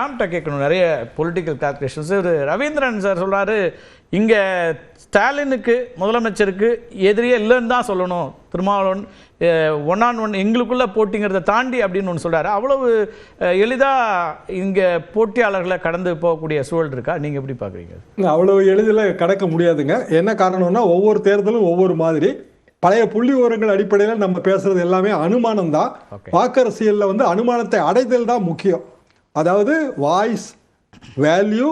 ஷாம்கிட்ட கேட்கணும் நிறைய political calculations. Ravindran sir சொல்கிறாரு, இங்கே ஸ்டாலினுக்கு முதலமைச்சருக்கு எதிரியே இல்லைன்னு தான் சொல்லணும், திருமாவளவன் ஒன் ஆன் ஒன் எங்களுக்குள்ளே போட்டிங்கிறத தாண்டி அப்படின்னு ஒன்று சொல்கிறாரு. அவ்வளவு எளிதாக இங்கே போட்டியாளர்களை கடந்து போகக்கூடிய சூழல் இருக்கா? நீங்கள் எப்படி பார்க்குறீங்க? அவ்வளவு எளிதில் கடக்க முடியாதுங்க. என்ன காரணம்னா ஒவ்வொரு தேர்தலும் ஒவ்வொரு மாதிரி. பழைய புள்ளி விவரங்கள் அடிப்படையில் நம்ம பேசுறது எல்லாமே அனுமானம் தான். வாக்கரசியலில் வந்து அனுமானத்தை அடைதல் தான் முக்கியம். அதாவது வாய்ஸ், வேல்யூ,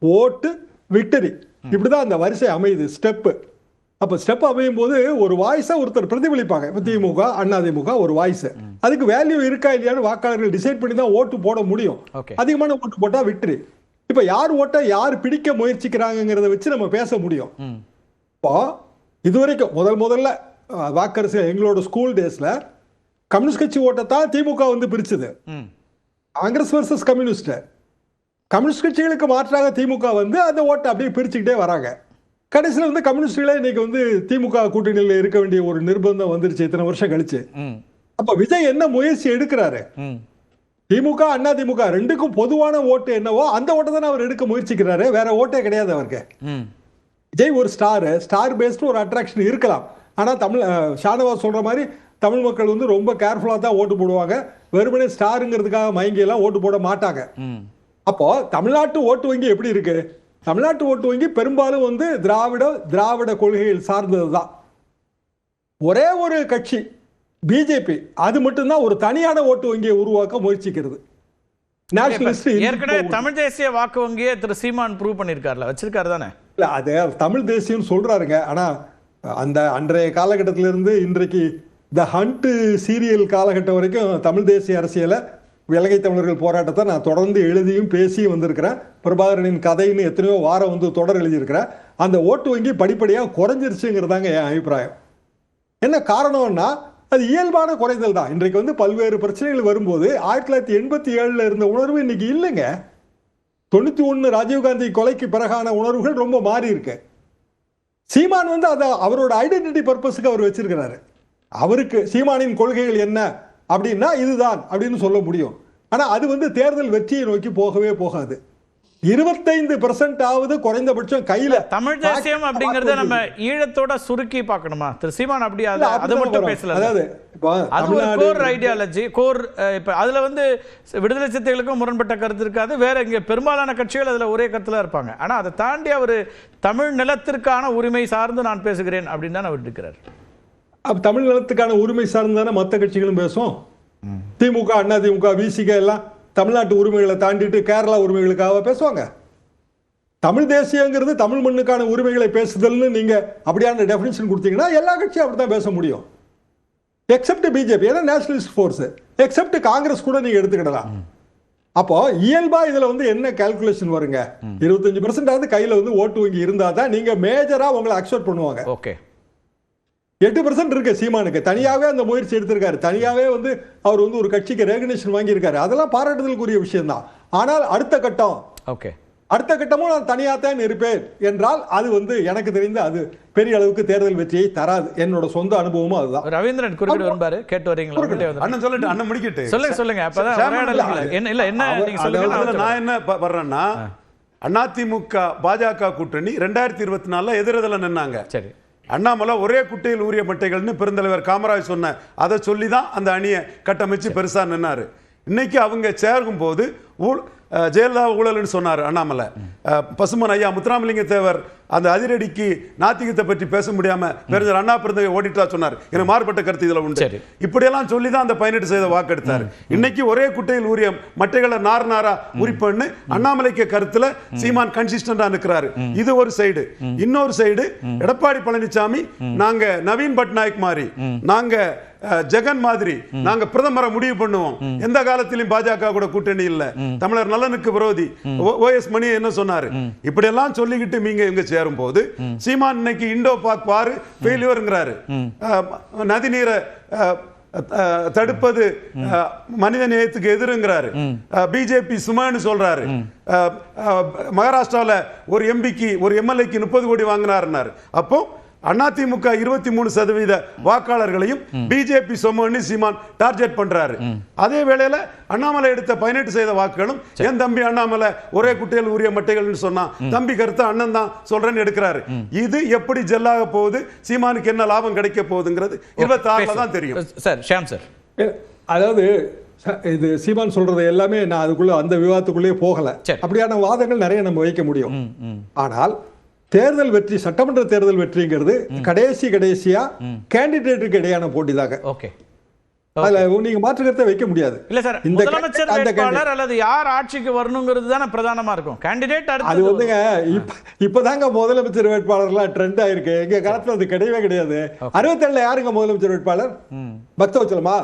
ஓட்டு, விக்டரி, இப்படிதான் அந்த வரிசை அமையுது, ஸ்டெப்பு. அப்போ ஸ்டெப் அமையும் போது ஒரு வாய்ஸை ஒருத்தர் பிரதிபலிப்பாங்க. இப்போ திமுக, அதிமுக ஒரு வாய்ஸ், அதுக்கு வேல்யூ இருக்கா இல்லையான்னு வாக்காளர்கள் டிசைட் பண்ணி தான் ஓட்டு போட முடியும். அதிகமான ஓட்டு போட்டா விக்டரி. இப்போ யார் ஓட்டை யார் பிடிக்க முயற்சிக்கிறாங்கிறத வச்சு நம்ம பேச முடியும். இப்போ இதுவரைக்கும் முதல்ல வாக்கரசு எங்களோட ஸ்கூல் டேஸ்ல கம்யூனிஸ்ட் கட்சி ஓட்டை தான் திமுக வந்து பிரிச்சுது. Congress versus communist. கம்யூனிஸ்ட் கட்சிகளுக்கு மாற்றாக திமுக வந்து அந்த ஓட்டை அப்படியே பிரிச்சுக்கிட்டே வராங்க. கடைசியில் வந்து கம்யூனிஸ்டுகளே இன்னைக்கு வந்து திமுக கூட்டணியில் இருக்க வேண்டிய ஒரு நிர்பந்தம் வந்துருச்சு இத்தனை வருஷம் கழிச்சு. அப்ப விஜய் என்ன முயற்சி எடுக்கிறாரு? திமுக, அதிமுக ரெண்டுக்கும் பொதுவான ஓட்டு என்னவோ அந்த ஓட்டை தானே அவர் எடுக்க முயற்சிக்கிறாரு. வேற ஓட்டே கிடையாது அவருக்கு. விஜய் ஒரு ஸ்டார் பேஸ்டு ஒரு அட்ராக்ஷன் இருக்கலாம். ஆனா ஷானவாஸ் சொல்ற மாதிரி தமிழ் மக்கள் வந்து ரொம்ப கேர்ஃபுல்லா தான் ஓட்டு போடுவாங்க. வெறுமனே ஸ்டாருங்கிறதுக்காக மயங்கி எல்லாம் ஓட்டு போட மாட்டாங்க. அப்போ தமிழ்நாட்டு ஓட்டு வங்கி எப்படி இருக்கு? தமிழ்நாட்டு ஓட்டு வங்கி பெரும்பாலும் வந்து திராவிட கொள்கைகள் சார்ந்தது தான். ஒரே ஒரு கட்சி பிஜேபி, அது மட்டும்தான் ஒரு தனியான ஓட்டு வங்கியை உருவாக்க முயற்சிக்கிறது. ஏற்கனவே தமிழ் தேசிய வாக்கு வங்கியை திரு சீமான் ப்ரூவ் பண்ணிருக்காருல, வச்சிருக்காரு தானே? இல்ல, அது தமிழ் தேசியம் சொல்றாருங்க. ஆனா அந்த அன்றைய காலகட்டத்திலிருந்து இன்றைக்கு த ஹண்ட் சீரியல் காலகட்டம் வரைக்கும் தமிழ் தேசிய அரசியலை, இலங்கை தமிழர்கள் போராட்டத்தை நான் தொடர்ந்து எழுதியும் பேசியும் வந்திருக்கிறேன். பிரபாகரனின் கதைன்னு எத்தனையோ வாரம் வந்து தொடர் எழுதியிருக்கிறேன். அந்த ஓட்டு வங்கி படிப்படியாக குறைஞ்சிருச்சுங்கிறதாங்க என் அபிப்பிராயம். என்ன காரணம்னா அது இயல்பான குறைதல் தான். இன்றைக்கு வந்து பல்வேறு பிரச்சனைகள் வரும்போது 1987 இருந்த உணர்வு இன்னைக்கு இல்லைங்க. 91 ராஜீவ்காந்தி கொலைக்கு பிறகான உணர்வுகள் ரொம்ப மாறி இருக்கு. சீமான் வந்து அதை அவரோட ஐடென்டிட்டி பர்பஸுக்கு அவர் வச்சிருக்கிறாரு. அவருக்கு சீமானின் கொள்கைகள் என்ன அப்படின்னா இதுதான் அப்படின்னு சொல்ல முடியும். ஆனா அது வந்து தேர்தல் வெற்றியை நோக்கி போகவே போகாது. 25% ஆவது குறைந்தபட்சம் கையில. தமிழ் தேசியம் அப்படிங்கறத நம்ம ஈழத்தோட சுருக்கி பார்க்கணுமா? திரு சீமான் அப்படி அது மட்டும் பேசல. அதாவது அது ஒரு கோர் ஐடியாலஜி, கோர். இப்ப அதுல வந்து விடுதலை சிறுத்தைகளுக்கும் முரண்பட்ட கருத்து இருக்காது. வேற இங்க பெரும்பாலான கட்சிகள் அதுல ஒரே கருத்துல இருப்பாங்க. ஆனா அதை தாண்டி அவர் தமிழ் நிலத்திற்கான உரிமை சார்ந்து நான் பேசுகிறேன் அப்படின்னு தான் அவர் இருக்கிறார். தமிழ் நிலத்துக்கான உரிமை சார்ந்து தானே மற்ற கட்சிகளும் பேசும். திமுக, அதிமுக, விசிக எல்லாம் தமிழ்நாட்டு உரிமைகளை தாண்டிட்டு கேரளா உரிமைகளுக்காக பேசுவாங்க. தமிழ் தேசியங்கிறது தமிழ் மண்ணுக்கான உரிமைகளை பேசுதல்னு நீங்க அப்படியான டெஃபினிஷன் கொடுத்தீங்கன்னா எல்லா கட்சியும் அப்படித்தான் பேச முடியும். எக்ஸப்ட் பிஜேபி, ஏன்னா நேஷனலிஸ்ட் ஃபோர்ஸ், எக்ஸப்ட் காங்கிரஸ் கூட நீங்க எடுத்துக்கிடலாம். அப்போ இயல்பா இதுல வந்து என்ன கால்குலேஷன் வருங்க? 25% கையில வந்து ஓட்டு வங்கி இருந்தா தான் நீங்க மேஜரா உங்களை அக்செப்ட் பண்ணுவாங்க. ஓகே, 8% இருக்கு சீமானுக்கு. தனியாவே அந்த முயற்சி எடுத்திருக்காரு. தனியாவே வந்து அவர் வந்து ஒரு கட்சிக்கு ரெகக்னிஷன் வாங்கி இருக்காரு. அதெல்லாம் பாராட்டுதலுக்குரிய விஷயம் தான். ஆனால் அடுத்த கட்டமும் நான் தனியாத்தான் இருப்பேன் என்றால் அது வந்து எனக்கு தெரிந்து அது பெரிய அளவுக்கு தேர்தல் வெற்றியை தராது. என்னோட சொந்த அனுபவமும் அதுதான். ரவீந்திரன் குறுக்கிட்டு வரும்பாரு, கேட்டு வரீங்களா? அண்ணன் சொல்லிட்டு அண்ணன் முடிக்கிட்டு சொல்லுங்க. நான் என்ன வர்றேன்னா, அதிமுக பாஜக கூட்டணி 2024 எதிர்தல நின்னாங்க. சரி, அண்ணாமலை ஒரே குட்டையில் ஊறிய மட்டைகள்னு பெருந்தலைவர் காமராஜ் சொன்ன அதை சொல்லி தான் அந்த அணியை கட்டமைச்சு பெருசா நின்னாரு. இன்னைக்கு அவங்க சேர்க்கும் போது ஜெயலலிதா ஊழல்னு சொன்னார் அண்ணாமலை. பசுமன் ஐயா முத்துராமலிங்க தேவர் அந்த அதிரடிக்கு நாத்திகத்தை பற்றி பேச முடியாம பெருந்தர் அண்ணா பிறந்தகை ஓடிட்டா சொன்னார். எனக்கு மாறுபட்ட கருத்து இதுல உண்டு. இப்படியெல்லாம் சொல்லி தான் அந்த 18% வாக்கெடுத்தார். இன்னைக்கு ஒரே குட்டையில் ஊறிய மட்டைகளை நாரா உரிப்பன்னு அண்ணாமலைக்கு கருத்துல சீமான் கன்சிஸ்டன்டா நிற்கிறாரு. இது ஒரு சைடு. இன்னொரு சைடு எடப்பாடி பழனிசாமி நாங்க நவீன் பட்நாயக் மாதிரி, நாங்க ஜெகன் மாதிரி, நாங்க பிரதமரை முடிவு பண்ணுவோம், எந்த காலத்திலும் பாஜக கூட கூட்டணி இல்ல, தமிழர் நலனுக்கு விரோதி, ஓஎஸ் மணி என்ன சொன்னாரு, இப்படி எல்லாம் சொல்லிக்கிட்டு நீங்க இங்க சேரும் போது சீமான் இன்னைக்கு இண்டோ பாக் வார் ஃபெயிலியர்ங்கறாரு. நதிநீரை தடுப்பது மனித நேயத்துக்கு எதிர்ங்கிறாரு. பிஜேபி சுமான்னு சொல்றாரு. மகாராஷ்டிராவில் ஒரு எம்பிக்கு ஒரு எம்எல்ஏக்கு 30 கோடி வாங்கினார். அப்போ அதிமுக 23% வாக்காளர்களையும் பிஜேபி சொமன்னு சீமான் டார்கெட் பண்றாரு. அதே வேளையில அண்ணாமலை எடுத்த 18% வாக்குகளும் என் தம்பி அண்ணாமலை ஒரே குட்டையில் ஊறிய மட்டைகள்னு சொன்னா தம்பி கருத்து அண்ணன் தான் சொல்றேன்னு எடுக்கிறாரு. இது எப்படி ஜெல்லாக போகுது, சீமானுக்கு என்ன லாபம் கிடைக்க போகுதுங்கிறது 26ல தான் தெரியும். சார் ஷியாம் சார், அதாவது இது சீமான் சொல்றது எல்லாமே நான் அதுக்குள்ள அந்த விவாதத்துக்குள்ளேயே போகல. அப்படியான வாதங்கள் நிறைய நம்ம வைக்க முடியும். ஆனால் தேர்தல் வெற்றி, சட்டமன்ற தேர்தல் வெற்றிங்கிறது கடைசியா கேண்டிடேட்டுக்கு இடையான போட்டிதாக. ஓகே, அதுல நீங்க மாற்று கருத்தை வைக்க முடியாது. இல்ல சார், முதலமைச்சர் வேட்பாளர் அல்லது யார் ஆட்சிக்கு வரணுங்கிறது தானே பிரதானமா இருக்கும். கேண்டிடேட் அது வந்துங்க இப்பதாங்க முதலமைச்சர் வேட்பாளர்லாம் ட்ரெண்ட் ஆயிருக்கு. எங்க காலத்துல அது கிடையவே கிடையாது. 67ல யாருங்க முதலமைச்சர் வேட்பாளர்? பக்தவச்சலமா,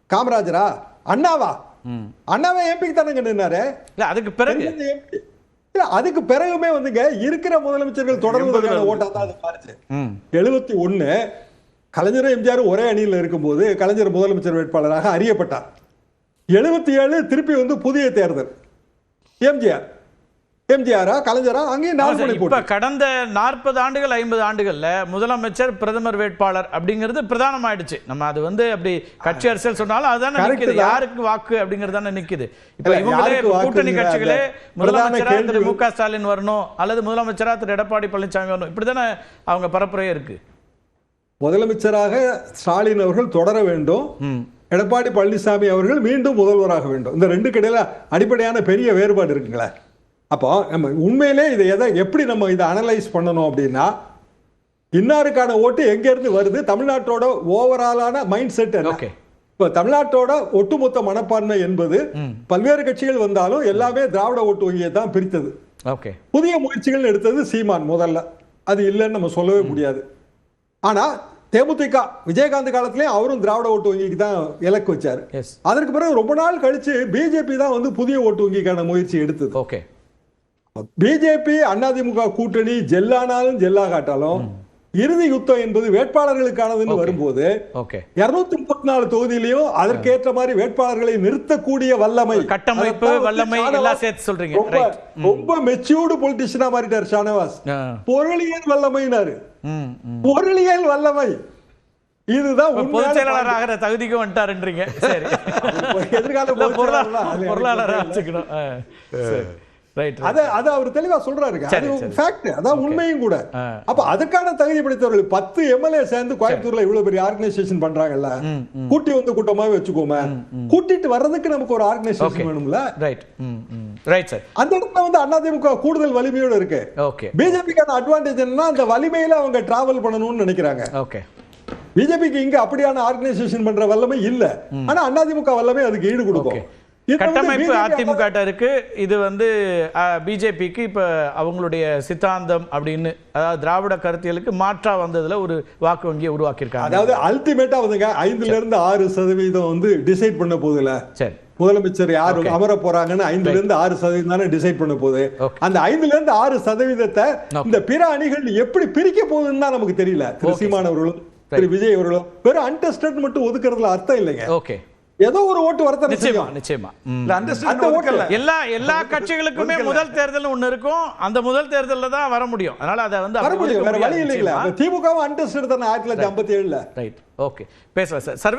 காமராஜரா, அண்ணாவா? அண்ணாவே எம்பிக்கு தானங்க நின்னாரு. இல்ல அதுக்கு பிறகு இல்ல அதுக்கு பிறகுமே வந்துங்க இருக்கிற முதலமைச்சர்கள் தொடர்ந்து ஓட்டா தான் அது மாறுச்சு. 71 கலைஞரும் எம்ஜிஆர் ஒரே அணியில் இருக்கும்போது கலைஞர் முதலமைச்சர் வேட்பாளராக அறியப்பட்டார். 77 திருப்பி வந்து புதிய தேர்தல், எம்ஜிஆரா கலைஞரா அங்கேயும் 4 முறை போட்டி. கடந்த 40 ஆண்டுகள் 50 ஆண்டுகள்ல முதலமைச்சர் பிரதமர் வேட்பாளர் அப்படிங்கிறது பிரதானமாயிடுச்சு. நம்ம அது வந்து அப்படி கட்சி அரசியல் சொன்னாலும் அதுதானே நிக்குது. யாருக்கு வாக்கு அப்படிங்கிறது தானே நிக்குது. இப்ப இவங்களே கூட்டணி கட்சிகளே முதலமைச்சரா திரு மு க ஸ்டாலின் வரணும் அல்லது முதலமைச்சரா திரு எடப்பாடி பழனிசாமி வரணும், இப்படிதானே அவங்க பரப்புரையே இருக்கு. முதலமைச்சராக ஸ்டாலின் அவர்கள் தொடர வேண்டும், எடப்பாடி பழனிசாமி அவர்கள் மீண்டும் முதல்வராக வேண்டும். இந்த ரெண்டு கிடையில அடிப்படையான பெரிய வேறுபாடு இருக்குங்களே. அப்போ நம்ம உண்மையிலே இதை எப்படி நம்ம இதை அனலைஸ் பண்ணணும் அப்படின்னா, இன்னாருக்கான ஓட்டு எங்க இருந்து வருது, தமிழ்நாட்டோட ஓவராலான மைண்ட் செட் என்ன. இப்ப தமிழ்நாட்டோட ஒட்டுமொத்த மனப்பான்மை என்பது பல்வேறு கட்சிகள் வந்தாலும் எல்லாமே திராவிட ஓட்டு வங்கியை தான் பிரித்தது. புதிய முயற்சிகள் எடுத்தது சீமான் முதல்ல, அது இல்லைன்னு நம்ம சொல்லவே முடியாது. ஆனா தேமுதிக விஜயகாந்த் காலத்திலேயே அவரும் திராவிட ஓட்டு வங்கிக்கு தான் இலக்கு வச்சாரு. அதற்கு பிறகு ரொம்ப நாள் கழிச்சு பிஜேபி தான் வந்து புதிய ஓட்டு வங்கிக்கான முயற்சி எடுத்தது. பிஜேபி அதிமுக கூட்டணி ஜெல்லானாலும் ஜெல்லாகாட்டாலும் இறுதி யுத்தம் என்பது வேட்பாளர்களுக்கானதுன்னு வரும்போது 234 தொகுதியிலையும் அதற்கேற்ற மாதிரி வேட்பாளர்களை நிறுத்தக்கூடிய வல்லமை, கட்டமைப்பு வல்லமை எல்லாம் சேர்த்து சொல்றீங்க. ரொம்ப மெச்சூர்டு பொலிட்டிஷியனா மாறிட்டார் ஷானவாஸ். பொருளியல் வல்லமைனாரு, பொருளியல் வல்லமை. இதுதான் பொதுச் செயலாளர் ஆகிற தகுதிக்கு வந்துட்டாருன்றீங்க. சரி, எதிர்கால பொருளாளராக வச்சுக்கணும். அது அவர் தெளிவா சொல்றாருங்க. அதான் உண்மையும் கூட. அப்ப அதுக்கான தகுதி படைத்தவர்கள் 10 எம்எல்ஏ சேர்ந்து கோயம்புத்தூர்ல இவ்வளவு பெரிய ஆர்கனைசேஷன் பண்றாங்கல்ல, கூட்டி வந்து கூட்டமாவே வச்சுக்கோமே, கூட்டிட்டு வர்றதுக்கு நமக்கு ஒரு ஆர்கனைசேஷன் வேணும்ல. அந்த இடத்துல வந்து அதிமுக கூடுதல் வலிமையோட இருக்கு. பிஜேபிக்கான அட்வான்டேஜ் என்னன்னா அந்த வலிமையில அவங்க டிராவல் பண்ணணும்னு நினைக்கிறாங்க. பிஜேபிக்கு இங்க அப்படியான ஆர்கனைசேஷன் பண்ற வல்லமை இல்ல. ஆனா அதிமுக வல்லமை அதுக்கு ஈடு கொடுக்கும். கட்டமைப்பு அதிமுக இருக்கு. இது வந்து பிஜேபிக்கு இப்ப அவங்களுடைய சித்தாந்தம் அப்படின்னு, அதாவது திராவிட கருத்தியலுக்கு மாற்றா வந்ததுல ஒரு வாக்கு வங்கியை உருவாக்கியிருக்காங்க. அதாவது அல்டிமேட்டா வந்துங்க 5ல இருந்து 6% வந்து டிசைட் பண்ண போகுதுல. சரி, முதலமைச்சர் யாரு அமர போறாங்கன்னு 5ல இருந்து 6% தானே டிசைட் பண்ண போகுது. அந்த 5ல இருந்து 6% இந்த பிற அணிகள் எப்படி பிரிக்க போகுதுன்னு தான் நமக்கு தெரியல. திரு சீமான் அவர்களும் திரு விஜய் அவர்களும் வெறும் அன்டெஸ்டட் மட்டும் ஒதுக்குறதுல அர்த்தம் இல்லைங்க. ஏதோ ஒரு ஓட்டு வரத்தான் நிச்சயமா. எல்லா கட்சிகளுக்குமே முதல் தேர்தல் ஒண்ணு இருக்கும். அந்த முதல் தேர்தல்ல தான் வர முடியும். அதனால அதை வந்து வர முடியும், வேற வழி இல்லைங்களா. திமுகவும் அன்டெஸ்டட் தானே 1957ல. ரைட், ஓகே, பேசலாம் சார். சர்வே